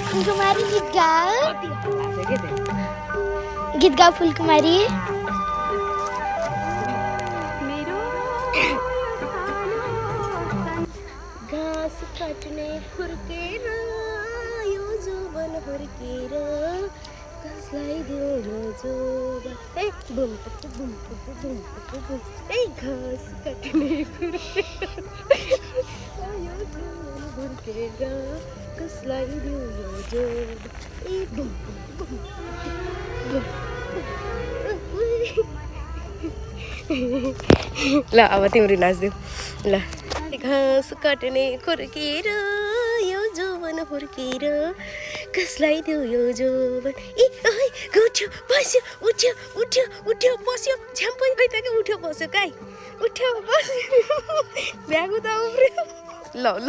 फुलकुमारी गीत गाऊ फुलकुमारी घाँस काट्ने फुर्केर यो जोबन हुर्केर कसलाई दिउँ यो जोबन ए बुम बुम बुम बुम ए घाँस काट्ने फुर्केर यो जोबन हुर्केर कसलाई दिउँ यो जोबन ए बुम बुम ल अब तिम्रो नाच्दिउ ल घाँस काट्ने खुर्केर यो जोबन हुर्केर कसलाई दिउ यो जोबन ए ओइ उठ्यो बस्यो उठ्यो उठ्यो उठ्यो बस्यो झ्याम्पै गइताके उठ्यो बस्यो काई उठ्यो बस्यो भ्यागु त उफ्रियो ल ल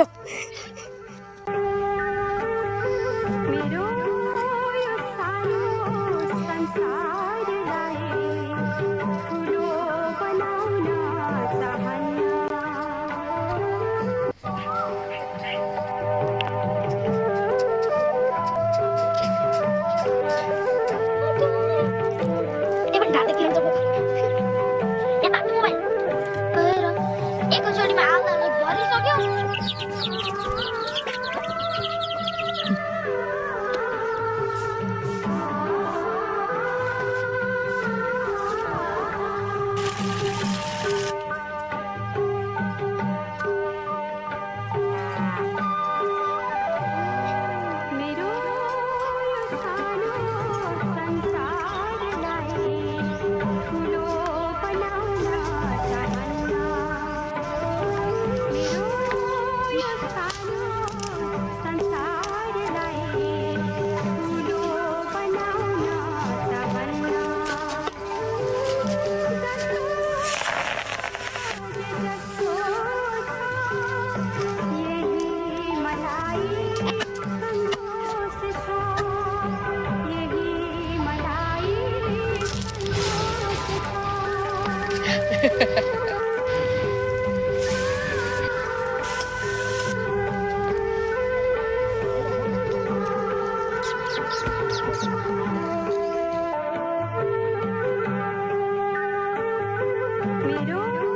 मेरो